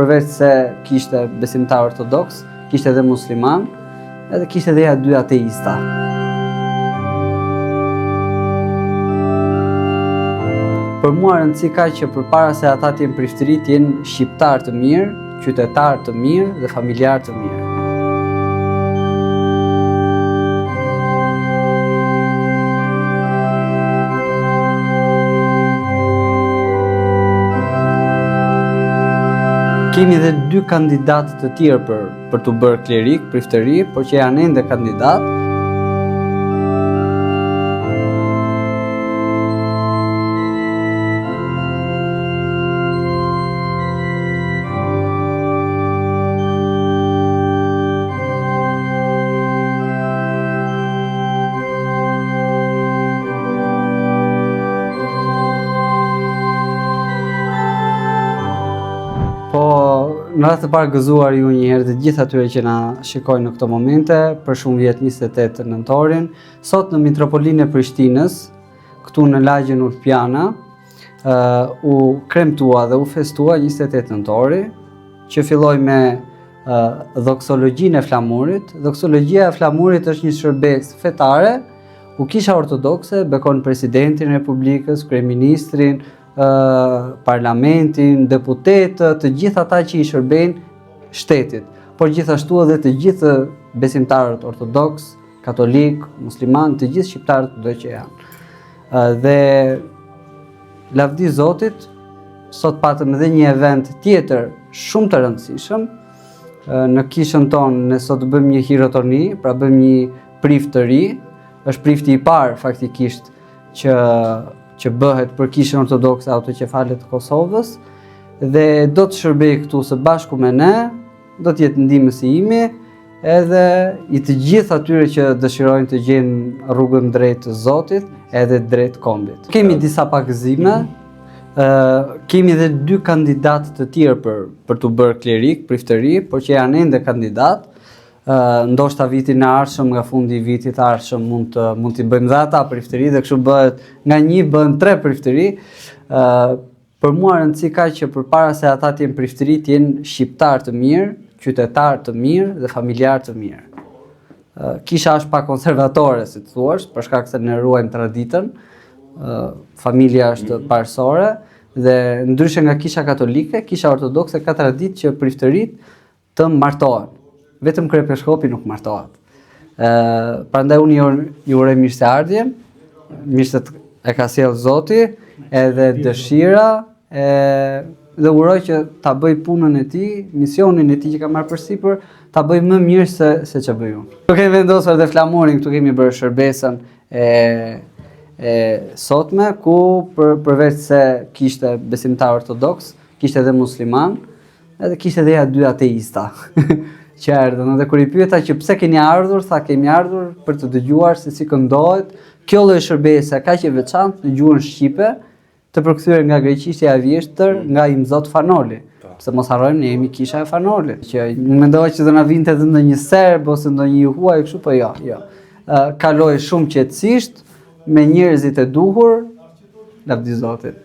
Përveç se kishte besimtar ortodoks, kishte edhe musliman, edhe kishte edhe ja dy ateista. Për mua rëndësi ka që përpara se ata të jenë prishtëri, të jenë shqiptar të mirë, qytetar të mirë dhe familjar të mirë. Kemi dhe dy kandidatë të tjerë për të bërë klerik, prishtëri, por që janë ende kandidatë. Po, në rast të parë gëzuar ju njëherë të gjithë atyre që na shikojnë në këto momente, për shumë vjet 28 nëntorin, sot në Mitropolinë e Prishtinës, këtu në lagjen Ulpiana, u kremtua dhe u festua 28 nëntori, që filloi me dhoksologjinë e flamurit. Doksologjia e flamurit është një shërbes fetare, ku Kisha Ortodokse bekon presidentin e Republikës, kryeministrin, parlamentin, deputetët, të gjithë ata që i shërbejnë shtetit, por gjithashtu edhe të gjithë besimtarët ortodoks, katolik, musliman, të gjithë shqiptarët kudo që janë. Dhe lavdi Zotit, sot patëm edhe një event tjetër shumë të rëndësishëm. Në kishën tonë ne sot bëjmë një hirotoni, pra bëjmë një prift të ri, është prifti i parë faktikisht që bëhet për Kishën Ortodokse Autoqefale të Kosovës, dhe do të shërbej këtu së bashku me ne, do të jetë ndihmësi imi, edhe i të gjithë atyre që dëshirojnë të gjejnë rrugën drejt të Zotit, edhe drejt kombit. Kemi disa pakëzime, kemi dhe dy kandidatë të tjerë për të bërë klerik, prishtëri, por që janë ende kandidatë. Ndoshta vitin e ardhshëm, nga fundi i vitit të ardhshëm mund t'i bëjmë dhe ata prishtëri, dhe kështu bëhet nga një bëhen 3 prishtëri. Për mua rëndësi ka që përpara se ata të jenë prishtëri, të jenë shqiptar të mirë, qytetar të mirë dhe familjar të mirë. Kisha është pak konservatore, si të thuash, për shkak se ne ruajmë traditën, familja është parësore, dhe ndryshe nga Kisha Katolike, Kisha Ortodokse ka traditë që prishtërit të martohen. Vetëm kryepeshkopi nuk martohet. Prandaj unë ju uroj mirëseardhje, mirë e ka sjellë Zoti, edhe dëshira, dhe uroj që ta bëj punën e tij, misionin e tij që ka marrë përsipër, ta bëj më mirë se që bëj unë. Këtu kemi vendosur dhe flamurin, këtu kemi bërë shërbesën e sotme, ku përveç se kishte besimtar ortodoks, kishte edhe musliman, edhe kishte edhe ja dy ateista. Që erdhën, dhe kur i pyeta që pse keni ardhur, tha kemi ardhur për të dëgjuar se si këndohet kjo lloj shërbese kaq e veçantë në gjuhën shqipe, të përkthyer nga greqishtja e vjeshtër, nga Imzot Fanoli. Pse mos harrojmë, ne jemi Kisha e Fanolit. Që mendoj që do na vinte edhe ndonjë serb ose ndonjë huaj kështu, po jo. Kaloi shumë qetësisht me njerëzit e duhur, lavdi Zotit.